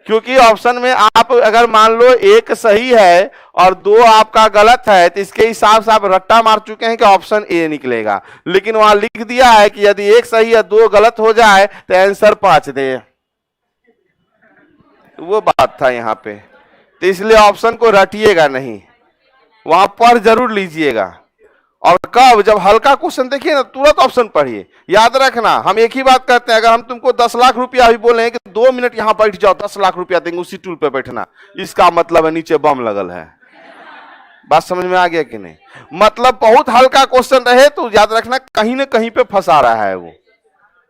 क्योंकि ऑप्शन में आप अगर मान लो 1 सही है और 2 आपका गलत है, तो इसके हिसाब से आप रट्टा मार चुके हैं कि ऑप्शन ए निकलेगा। लेकिन वहां लिख दिया है कि यदि 1 सही या 2 गलत हो जाए तो आंसर 5 दे, वो बात था यहाँ पे। तो इसलिए ऑप्शन को रटिएगा नहीं, वहां पर जरूर लीजिएगा। और कब, जब हल्का क्वेश्चन देखिए ना तुरंत ऑप्शन पढ़िए। याद रखना, हम एक ही बात करते हैं, अगर हम तुमको 10 लाख रुपया भी बोले कि 2 मिनट यहां बैठ जाओ 10 लाख रुपया देंगे, उसी टूल पे बैठना, इसका मतलब है नीचे बम लगल है। बात समझ में आ गया कि नहीं। मतलब बहुत हल्का क्वेश्चन रहे तो याद रखना कहीं ना कहीं पे फंसा रहा है वो।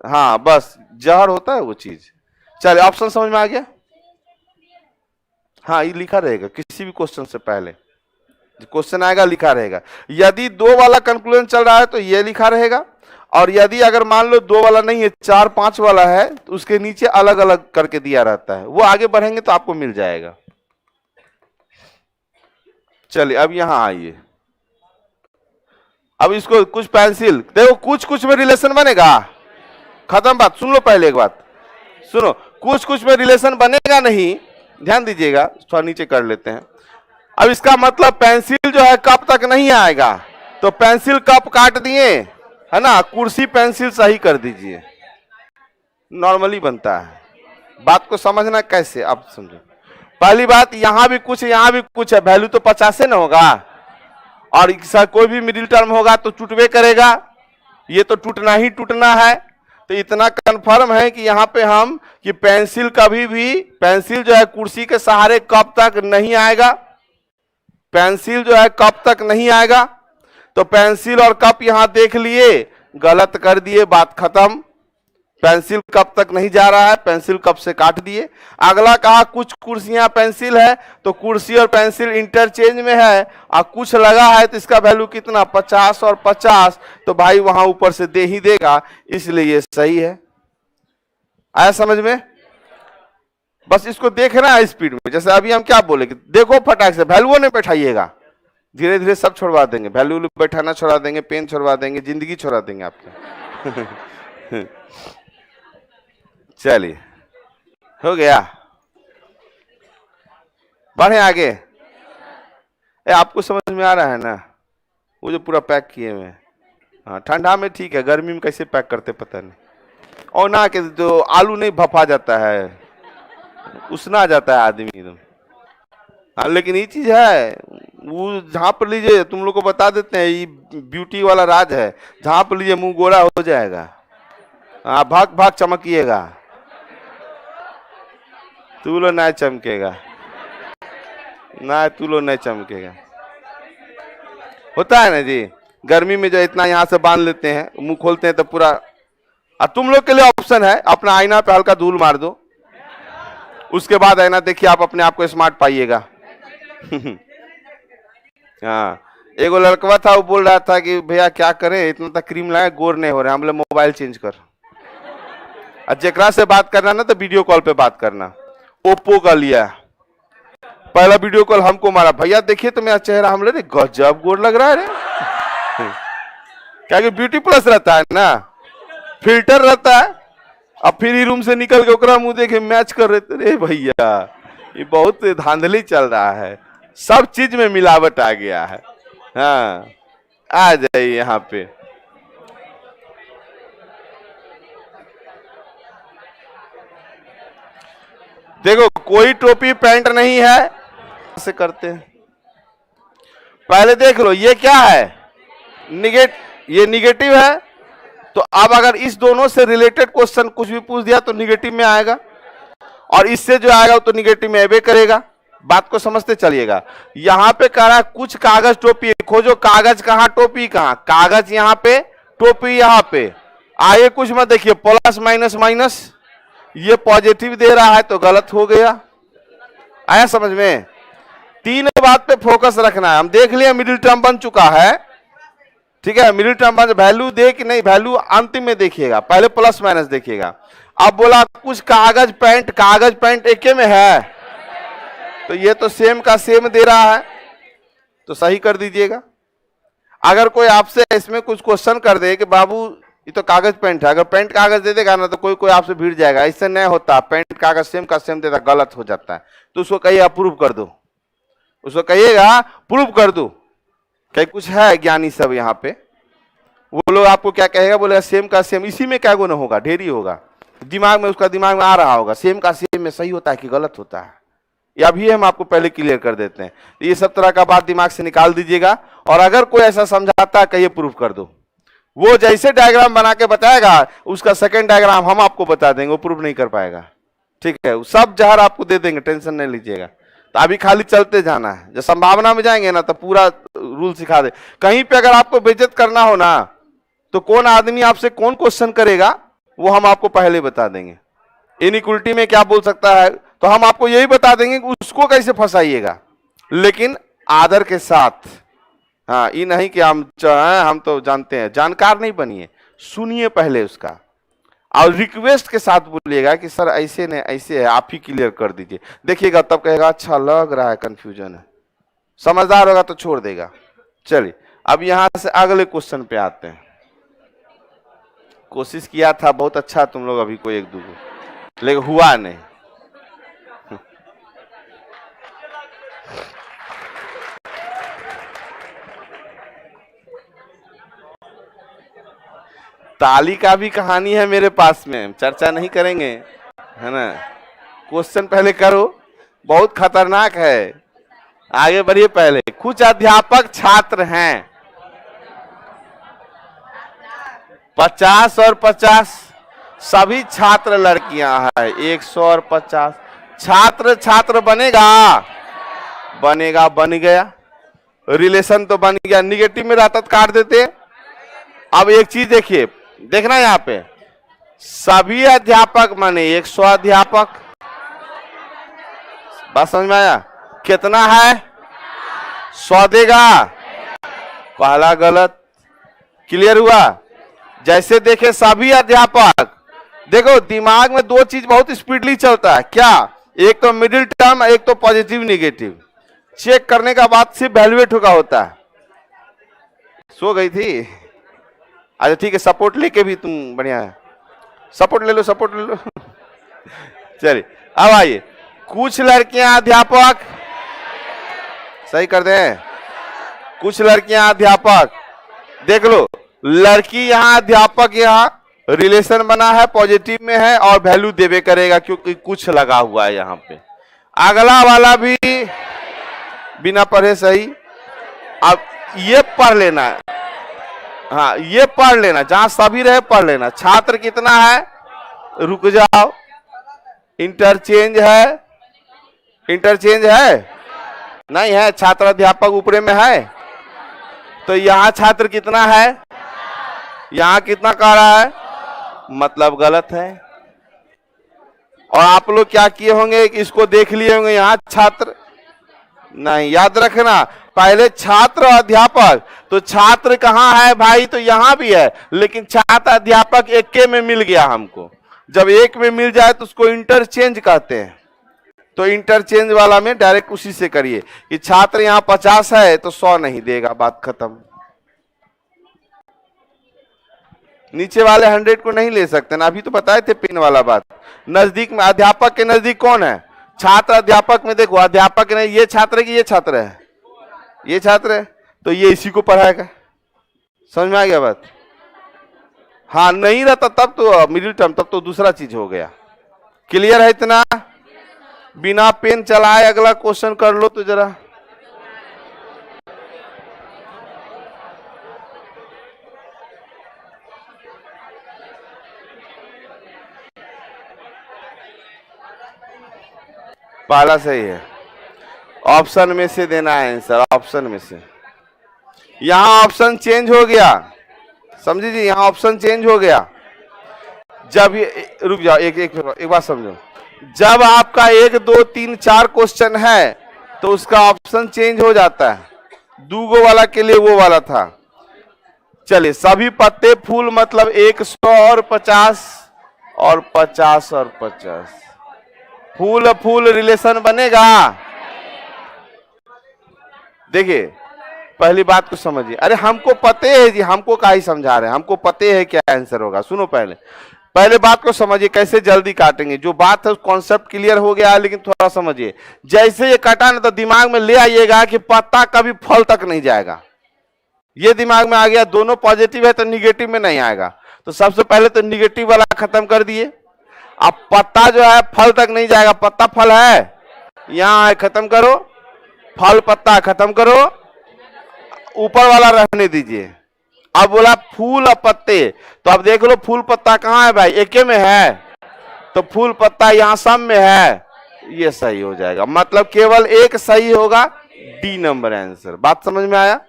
हाँ बस जहर होता है वो चीज। चलिए ऑप्शन समझ में आ गया। हाँ ये लिखा रहेगा किसी भी क्वेश्चन से पहले, क्वेश्चन आएगा लिखा रहेगा। यदि 2 वाला कंक्लूजन चल रहा है तो ये लिखा रहेगा, और यदि अगर मान लो 2 वाला नहीं है 4 5 वाला है तो उसके नीचे अलग अलग करके दिया रहता है। वो आगे बढ़ेंगे तो आपको मिल जाएगा। चलिए अब यहां आइए। अब इसको कुछ पेंसिल देखो, कुछ कुछ में रिलेशन बनेगा। खत्म बात। सुन लो पहले एक बात सुनो, कुछ कुछ में रिलेशन बनेगा नहीं, ध्यान दीजिएगा। थोड़ा नीचे कर लेते हैं। अब इसका मतलब पेंसिल जो है कप तक नहीं आएगा, तो पेंसिल कप काट दिए है ना, कुर्सी पेंसिल सही कर दीजिए। नॉर्मली बनता है। बात को समझना कैसे, आप समझो। पहली बात, यहां भी कुछ यहां भी कुछ है, वैल्यू तो 50 ना होगा, और कोई भी मिडिल टर्म होगा तो टूटवे करेगा। ये तो टूटना ही टूटना है। तो इतना कंफर्म है कि यहाँ पे हम कि पेंसिल कभी भी, पेंसिल जो है कुर्सी के सहारे कब तक नहीं आएगा, पेंसिल जो है कप तक नहीं आएगा। तो पेंसिल और कप यहां देख लिए, गलत कर दिए, बात खत्म। पेंसिल कप तक नहीं जा रहा है, पेंसिल कप से काट दिए। अगला कहा कुछ कुर्सियां पेंसिल है, तो कुर्सी और पेंसिल इंटरचेंज में है, और कुछ लगा है तो इसका वैल्यू कितना 50 और 50, तो भाई वहां ऊपर से दे ही देगा, इसलिए ये सही है। आया समझ में। बस इसको देखना है स्पीड में। जैसे अभी हम क्या बोले कि देखो फटाक से वैल्यू नहीं बैठाइएगा, धीरे धीरे सब छोड़वा देंगे। वैल्यू बैठाना छोड़ा देंगे, पेन छोड़वा देंगे, जिंदगी छोड़ा देंगे आपके चलिए हो गया, बढ़े आगे। आपको समझ में आ रहा है ना, वो जो पूरा पैक किए हुए। हाँ ठंडा में ठीक है, गर्मी में कैसे पैक करते पता नहीं। और ना कि जो आलू नहीं भफा जाता है, उसना जाता है आदमी एकदम। हाँ लेकिन ये चीज है, वो जहाँ पर लीजिए, तुम लोग को बता देते हैं, ये ब्यूटी वाला राज है। जहाँ पर लीजिए मुंह गोरा हो जाएगा। हाँ भाग भाग चमकिएगा, तू लो नहीं चमकेगा, ना तू लो नहीं चमकेगा। होता है ना जी, गर्मी में जो इतना यहाँ से बांध लेते हैं, मुंह खोलते हैं तो पूरा। और तुम लोग के लिए ऑप्शन है, अपना आईना पे हल्का धूल मार दो, उसके बाद आईना देखिए, आप अपने आप को स्मार्ट पाइएगा हाँ, एगो लड़कवा था, वो बोल रहा था कि भैया क्या करे, इतना तक क्रीम लाए गोर नहीं हो रहे। हम बोले मोबाइल चेंज कर। और जेकरा से बात करना ना तो वीडियो कॉल पे बात करना। ओप्पो का लिया, पहला वीडियो कॉल हमको मारा, भैया देखिए तो मेरा चेहरा। हम ले गजब गोर लग रहा है रे। क्या कि ब्यूटी प्लस रहता है ना, फिल्टर रहता है। अब फिर ही रूम से निकल के ओकरा मुंह देखे मैच कर रहे थे। रे भैया ये बहुत धांधली चल रहा है, सब चीज में मिलावट आ गया है। हाँ, आ जाइए यहाँ पे। देखो कोई टोपी पैंट नहीं है, ऐसे करते हैं। पहले देख लो ये क्या है, ये निगेटिव है। तो अब अगर इस दोनों से रिलेटेड क्वेश्चन कुछ भी पूछ दिया तो निगेटिव में आएगा, और इससे जो आएगा तो निगेटिव में आवे करेगा। बात को समझते चलिएगा। यहां पे कह रहा है कुछ कागज टोपी खोजो। कागज कहां, टोपी कहां? कागज यहां पे, टोपी यहां पे। आगे कुछ मत देखिए, प्लस माइनस माइनस, ये पॉजिटिव दे रहा है तो गलत हो गया। आया समझ में? तीन बात पे फोकस रखना है। हम देख लिया मिडिल टर्म बन चुका है, ठीक है। मिडिल टर्म बन, वैल्यू दे कि नहीं, वैल्यू अंतिम में देखिएगा, पहले प्लस माइनस देखिएगा। अब बोला कुछ कागज पैंट एक में है, तो ये तो सेम का सेम दे रहा है, तो सही कर दीजिएगा। अगर कोई आपसे इसमें कुछ क्वेश्चन कर दे कि बाबू ये तो कागज पैंट है, अगर पैंट कागज दे देगा ना तो कोई आपसे भीड़ जाएगा। इससे नहीं होता, पैंट कागज सेम का सेम देता, गलत हो जाता है। तो उसको कहिए अप्रूव कर दो, उसको कहिएगा प्रूव कर दो। कहीं कुछ है ज्ञानी सब यहाँ पे, वो लोग आपको क्या कहेगा, बोलेगा सेम का सेम। इसी में क्या गुना होगा, ढेरी होगा। दिमाग में, उसका दिमाग में आ रहा होगा सेम का सेम में सही होता है कि गलत होता है, या भी हम आपको पहले क्लियर कर देते हैं। ये सब तरह का बात दिमाग से निकाल दीजिएगा। और अगर कोई ऐसा समझाता है कहिए प्रूफ कर दो। वो जैसे डायग्राम बना के बताएगा, उसका सेकंड डायग्राम हम आपको बता देंगे, वो प्रूफ नहीं कर पाएगा, ठीक है। सब जहर आपको दे देंगे, टेंशन नहीं लीजिएगा। तो अभी खाली चलते जाना है। जब संभावना में जाएंगे ना तो पूरा रूल सिखा दे। कहीं पे अगर आपको बेइज्जत करना हो ना, तो कौन आदमी आपसे कौन क्वेश्चन करेगा वो हम आपको पहले बता देंगे। इनइक्वलिटी में क्या बोल सकता है तो हम आपको यही बता देंगे कि उसको कैसे फंसाइएगा, लेकिन आदर के साथ। हाँ, ये नहीं कि हम तो जानते हैं, जानकार नहीं बनिए, सुनिए पहले उसका, और रिक्वेस्ट के साथ बोलिएगा कि सर ऐसे नहीं ऐसे है, आप ही क्लियर कर दीजिए। देखिएगा तब कहेगा अच्छा लग रहा है, कंफ्यूजन है। समझदार होगा तो छोड़ देगा। चलिए अब यहां से अगले क्वेश्चन पे आते हैं। कोशिश किया था बहुत अच्छा तुम लोग अभी कोई एक दो, लेकिन हुआ नहीं। ताली का भी कहानी है मेरे पास में, चर्चा नहीं करेंगे, है ना। क्वेश्चन पहले करो, बहुत खतरनाक है। आगे बढ़िए। पहले कुछ अध्यापक छात्र हैं, 50 और 50, सभी छात्र लड़कियां हैं। 100 और 50 छात्र, छात्र बनेगा, बनेगा, बन गया। रिलेशन तो बन गया, निगेटिव में रहता तो काट देते। अब एक चीज देखिए, देखना यहाँ पे, सभी अध्यापक माने 100 अध्यापक। बात समझ में आया? कितना है? 100 देगा, पहला गलत। क्लियर हुआ? जैसे देखे सभी अध्यापक, देखो दिमाग में दो चीज बहुत स्पीडली चलता है। क्या? एक तो मिडिल टर्म, एक तो पॉजिटिव निगेटिव। चेक करने का बाद सिर्फ वैल्यूएट होगा होता है। सो गई थी? अच्छा ठीक है, सपोर्ट लेके भी तुम बढ़िया है, सपोर्ट ले लो, सपोर्ट ले लो। चलिए अब आइए, कुछ लड़कियां अध्यापक, सही कर दें, कुछ लड़कियां अध्यापक। देख लो, लड़की यहाँ अध्यापक, यहाँ रिलेशन बना है, पॉजिटिव में है और वैल्यू देवे करेगा क्योंकि कुछ लगा हुआ है यहाँ पे। अगला वाला भी बिना पढ़े सही। अब ये पढ़ लेना, हाँ ये पढ़ लेना, जहां सभी रहे पढ़ लेना। छात्र कितना है? रुक जाओ, इंटरचेंज है, इंटरचेंज है नहीं है, छात्र अध्यापक ऊपरे में है। तो यहां छात्र कितना है? यहां कितना कह रहा है, मतलब गलत है। और आप लोग क्या किए होंगे कि इसको देख लिए होंगे, यहां छात्र नहीं। याद रखना, पहले छात्र और अध्यापक, तो छात्र कहाँ है भाई, तो यहां भी है, लेकिन छात्र अध्यापक एक के में मिल गया हमको। जब एक में मिल जाए तो उसको इंटरचेंज कहते हैं। तो इंटरचेंज वाला में डायरेक्ट उसी से करिए कि छात्र यहां 50 है तो 100 नहीं देगा, बात खत्म। नीचे वाले 100 को नहीं ले सकते ना, अभी तो बताए थे पिन वाला बात। नजदीक में अध्यापक के नजदीक कौन है, छात्र। अध्यापक में देखो, अध्यापक नहीं, ये छात्र है कि ये छात्र है, ये छात्र है, तो ये इसी को पढ़ाएगा। समझ में आ गया बात। हाँ नहीं रहता तब तो मिडिल टर्म, तब तो दूसरा चीज हो गया। क्लियर है इतना। बिना पेन चलाए अगला क्वेश्चन कर लो तो जरा। पहला सही है, ऑप्शन में से देना है आंसर, ऑप्शन में से। यहां ऑप्शन चेंज हो गया, समझी जी, यहां ऑप्शन चेंज हो गया। जब ये, रुक जाओ, एक बात समझो, जब आपका 1 2 3 4 क्वेश्चन है तो उसका ऑप्शन चेंज हो जाता है। दूगो वाला के लिए वो वाला था। चलिए, सभी पत्ते फूल मतलब 100 और 50 और 50 और 50, फूल फूल रिलेशन बनेगा। देखिए पहली बात को समझिए। अरे हमको पते है जी, हमको का ही समझा रहे हैं, हमको पते है क्या आंसर होगा। सुनो, पहले बात को समझिए, कैसे जल्दी काटेंगे। जो बात है उस कॉन्सेप्ट क्लियर हो गया है, लेकिन थोड़ा समझिए। जैसे ये काटा ना तो दिमाग में ले आइएगा कि पत्ता कभी फल तक नहीं जाएगा। ये दिमाग में आ गया, दोनों पॉजिटिव है तो निगेटिव में नहीं आएगा। तो सबसे पहले तो निगेटिव वाला खत्म कर दिए। अब पत्ता जो है फल तक नहीं जाएगा, पत्ता फल है, यहां है, खत्म करो। फल पत्ता खत्म करो, ऊपर वाला रहने दीजिए। अब बोला फूल और पत्ते, तो अब देख लो फूल पत्ता कहां है भाई, एके में है, तो फूल पत्ता यहां सम में है, ये सही हो जाएगा। मतलब केवल एक सही होगा, डी नंबर आंसर। बात समझ में आया।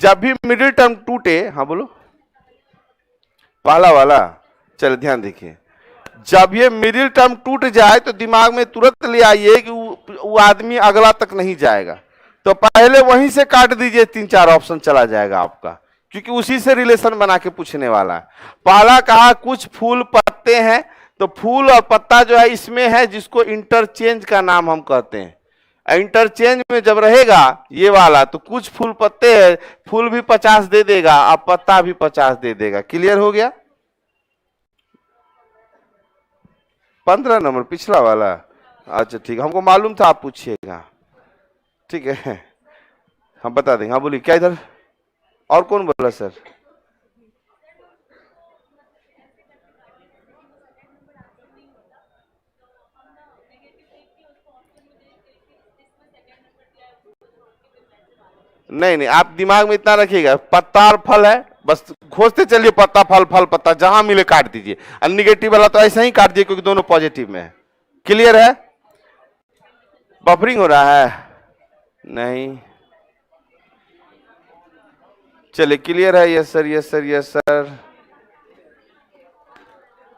जब भी मिडिल टर्म टूटे, हाँ बोलो, पहला वाला, चलो ध्यान देखिए। जब ये मिडिल टर्म टूट जाए तो दिमाग में तुरंत ले आइए कि वो आदमी अगला तक नहीं जाएगा, तो पहले वहीं से काट दीजिए, 3-4 ऑप्शन चला जाएगा आपका, क्योंकि उसी से रिलेशन बना के पूछने वाला है। पहला कहा कुछ फूल पत्ते हैं, तो फूल और पत्ता जो है इसमें है, जिसको इंटरचेंज का नाम हम कहते हैं। इंटरचेंज में जब रहेगा ये वाला, तो कुछ फूल पत्ते हैं, फूल भी 50 दे देगा और पत्ता भी 50 दे देगा। क्लियर हो गया। 15 नंबर पिछला वाला, अच्छा ठीक, हमको मालूम था आप पूछिएगा, ठीक है, हम बता देंगे। हाँ बोलिए, क्या इधर और कौन बोला सर? नहीं नहीं, आप दिमाग में इतना रखिएगा, पत्ता और फल है, बस खोजते चलिए, पत्ता फल फल पत्ता, जहां मिले काट दीजिए। और निगेटिव वाला तो ऐसा ही काट दीजिए, क्योंकि दोनों पॉजिटिव में है। क्लियर है। बफरिंग हो रहा है? नहीं, चलिए क्लियर है। Yes sir, yes sir, yes sir.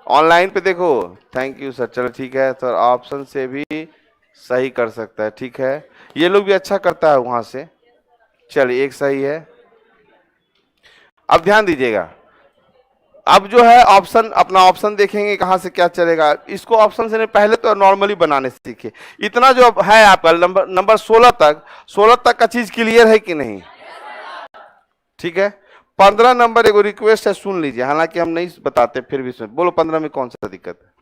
Online पे देखो, थैंक यू सर। चलो ठीक है सर, ऑप्शन से भी सही कर सकता है, ठीक है। ये लोग भी अच्छा करता है वहां से। चलिए, एक सही है। अब ध्यान दीजिएगा, अब जो है ऑप्शन, अपना ऑप्शन देखेंगे कहां से क्या चलेगा। इसको ऑप्शन से नहीं, पहले तो नॉर्मली बनाने सीखे। इतना जो है आपका नंबर 16 तक का चीज क्लियर है कि नहीं? ठीक है। 15 नंबर एगो रिक्वेस्ट है, सुन लीजिए, हालांकि हम नहीं बताते, फिर भी सुन। बोलो 15 में कौन सा दिक्कत है?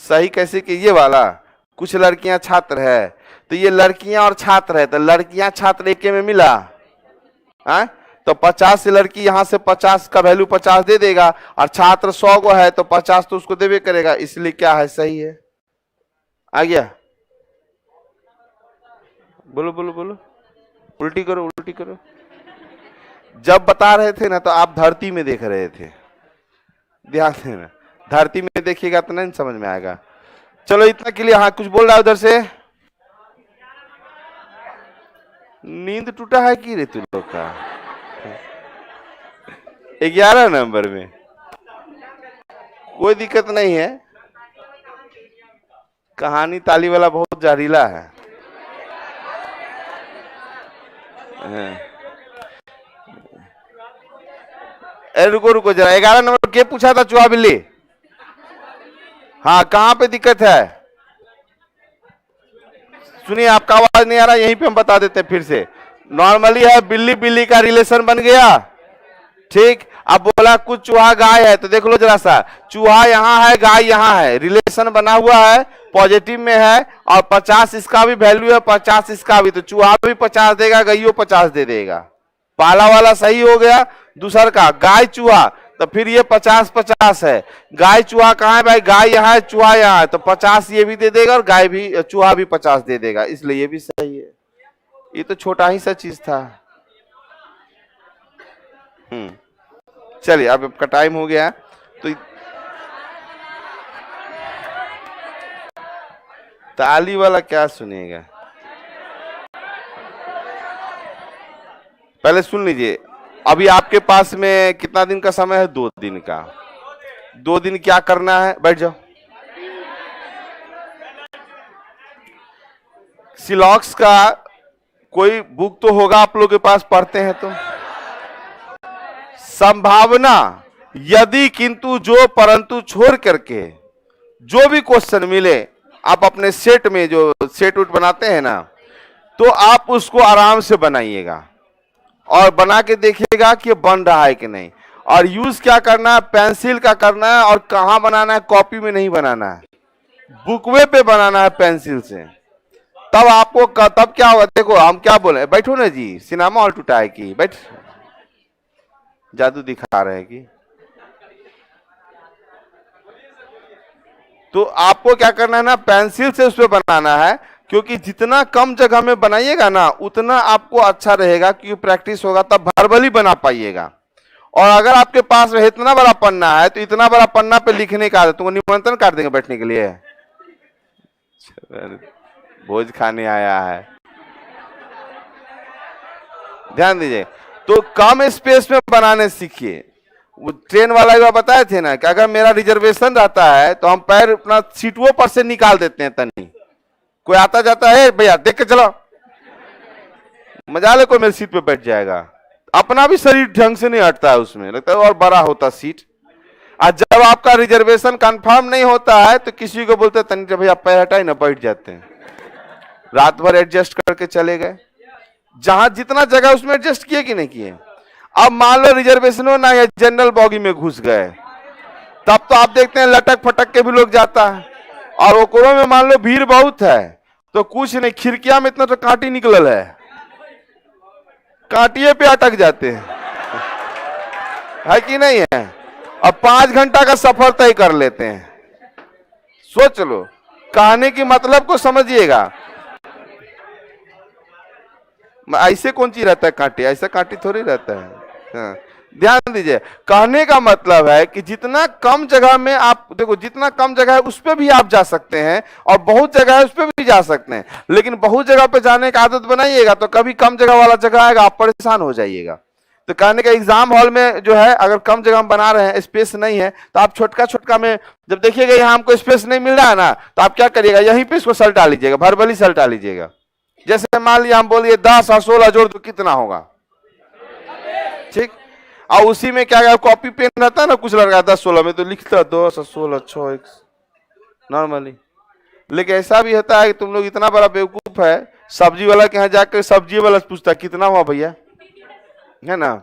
सही कैसे कि ये वाला, कुछ लड़कियां छात्र है, तो ये लड़कियां और छात्र है, तो लड़कियां छात्र एक में मिला है, तो 50 से लड़की यहां से 50 का वैल्यू 50 दे देगा, और छात्र 100 को है तो 50 तो उसको देवे करेगा, इसलिए क्या है, सही है। आ गया? बोलो बोलो बोलो, उल्टी करो उल्टी करो। जब बता रहे थे ना तो आप धरती में देख रहे थे, ध्यान देना, धरती में देखिएगा तो नहीं समझ में आएगा। चलो इतना के लिए। हाँ कुछ बोल रहा है उधर से? नींद टूटा है कि रे तू लोग का? 11 नंबर में कोई दिक्कत नहीं है। कहानी ताली वाला बहुत बहुत जहरीला है। रुको रुको जरा, 11 नंबर के पूछा था चूहा बिल्ली? हाँ, कहां पे दिक्कत है? सुनिए, आपका आवाज नहीं आ रहा, यहीं पे हम बता देते हैं फिर से। नॉर्मली है, बिल्ली बिल्ली का रिलेशन बन गया, ठीक। अब बोला कुछ चूहा गाय है, तो देख लो जरा सा, चूहा यहाँ है, गाय यहाँ है, रिलेशन बना हुआ है, पॉजिटिव में है, और 50 इसका भी वैल्यू है, 50 इसका भी, तो चूहा भी 50 देगा, गईयो 50 दे देगा। पहला वाला सही हो गया। दूसरा का गाय चूहा, तो फिर ये 50-50 है। गाय चूहा कहाँ है भाई? गाय यहाँ है, चूहा यहाँ है, तो 50 ये भी दे देगा और गाय भी, चूहा भी 50 दे देगा, इसलिए ये भी सही है। ये तो छोटा ही सा चीज था। चलिए, अब आपका टाइम हो गया, तो ताली वाला क्या सुनेगा? पहले सुन लीजिए, अभी आपके पास में कितना दिन का समय है? 2 दिन का। 2 दिन क्या करना है? बैठ जाओ। सिलॉक्स का कोई बुक तो होगा आप लोग के पास, पढ़ते हैं तो। संभावना, यदि, किंतु, जो, परंतु छोड़ करके जो भी क्वेश्चन मिले, आप अपने सेट में जो सेट उट बनाते हैं ना, तो आप उसको आराम से बनाइएगा और बना के देखिएगा कि बन रहा है कि नहीं। और यूज क्या करना है? पेंसिल का करना है। और कहां बनाना है? कॉपी में नहीं बनाना है, बुकवे पे बनाना है, पेंसिल से। तब आपको तब क्या होगा? देखो, हम क्या बोले, बैठो ना जी, सिनेमा हॉल टूटा है कि बैठ, जादू दिखा रहे हैं कि। तो आपको क्या करना है ना, पेंसिल से उस पर बनाना है, क्योंकि जितना कम जगह में बनाइएगा ना, उतना आपको अच्छा रहेगा, क्योंकि प्रैक्टिस होगा, तब वर्बली बना पाइएगा। और अगर आपके पास इतना बड़ा पन्ना है, तो इतना बड़ा पन्ना पे लिखने का, तुमको निमंत्रण कर देंगे बैठने के लिए, भोज खाने आया है। ध्यान दीजिए, तो कम स्पेस में बनाने सीखिए। वो ट्रेन वाला भी बताए थे ना कि अगर मेरा रिजर्वेशन रहता है तो हम पैर अपना सीटों पर से निकाल देते हैं, तनी कोई आता जाता है, भैया देख के चलो, मजा ले, कोई मेरी सीट पे बैठ जाएगा। अपना भी शरीर ढंग से नहीं हटता है उसमें, लगता है और बड़ा होता सीट। और जब आपका रिजर्वेशन कंफर्म नहीं होता है, तो किसी को बोलते तनी भैया पैर हटाए ना, बैठ जाते हैं। रात भर एडजस्ट करके चले गए, जहां जितना जगह उसमें एडजस्ट किए कि नहीं किए। अब मान लो रिजर्वेशन हो ना, या जनरल बॉगी में घुस गए, तब तो आप देखते हैं लटक फटक के भी लोग जाता है। और ओकरों में मान लो भीड़ बहुत है, तो कुछ नहीं, खिड़कियां में इतना तो कांटी निकलल है, कांटिए पे अटक जाते हैं, है कि नहीं है। अब 5 घंटा का सफर तय कर लेते हैं। सोच लो, कहने की मतलब को समझिएगा। ऐसे कौन चीज रहता है कांटे? ऐसा कांटी थोड़ी रहता है। हाँ, ध्यान दीजिए, कहने का मतलब है कि जितना कम जगह में आप देखो, जितना कम जगह है उस पर भी आप जा सकते हैं, और बहुत जगह है उस पर भी जा सकते हैं, लेकिन बहुत जगह पे जाने की आदत बनाइएगा, तो कभी कम जगह वाला जगह आएगा, आप परेशान हो जाइएगा। तो कहने का एग्जाम हॉल में जो है, अगर कम जगह में बना रहे हैं, स्पेस नहीं है, तो आप छोटका छोटका में जब देखिएगा यहाँ हमको स्पेस नहीं मिल रहा है ना, तो आप क्या करिएगा, यहीं पे इसको सल डाल लीजिएगा, वर्बली सल डाल लीजिएगा। जैसे मान लिया हम बोलिए 10 और 16 जोड़ तो कितना होगा, ठीक। और उसी में क्या कॉपी पेन रहता है ना, कुछ लड़का 10-16 में तो लिखता 10 और 16 6 नॉर्मली। लेकिन ऐसा भी होता है कि तुम लोग इतना बड़ा बेवकूफ है, सब्जी वाला के यहाँ जाकर सब्जी वाला पूछता कितना हुआ भैया, है ना,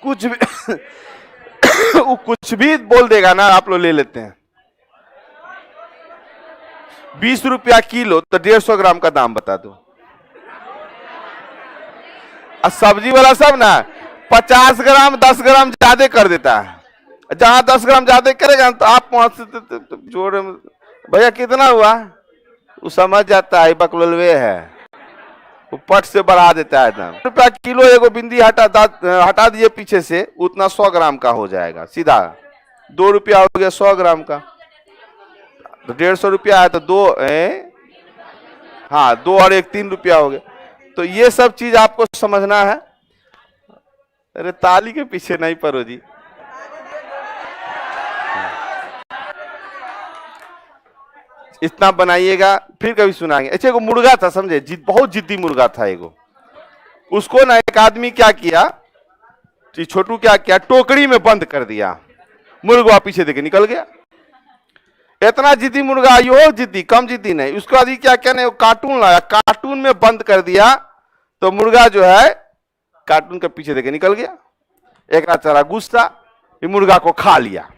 कुछ भी वो कुछ भी बोल देगा ना, आप लोग ले लेते हैं। 20 रुपया किलो, तो 150 ग्राम का दाम बता दो। और सब्जी वाला सब ना 50 ग्राम 10 ग्राम ज्यादा कर देता है। जहां 10 ग्राम ज्यादा करेगा तो आप पहुंच जोड़, भैया कितना हुआ, वो समझ जाता है, बकलवे है, वो पट से बढ़ा देता है दाम। रुपया किलो, एगो बिंदी हटा दिए पीछे से, उतना 100 ग्राम का हो जाएगा सीधा। 2 रुपया हो गया 100 ग्राम का, तो 150 रुपया है, तो 2 हाँ 2 और 1 3 रुपया हो गया। तो ये सब चीज आपको समझना है। अरे ताली के पीछे नहीं पड़ो जी। इतना बनाइएगा, फिर कभी सुनाएंगे। अच्छा एगो मुर्गा था, समझे, बहुत जिद्दी मुर्गा था एगो। उसको ना एक आदमी क्या किया, छोटू क्या किया, टोकरी में बंद कर दिया। मुर्गा पीछे देके निकल गया। इतना जिद्दी मुर्गा, यो जिद्दी, कम जिद्दी नहीं। उसके बाद क्या क्या नहीं, कार्टून लाया, कार्टून में बंद कर दिया, तो मुर्गा जो है कार्टून के पीछे देके निकल गया। एक चला गुस्सा, मुर्गा को खा लिया।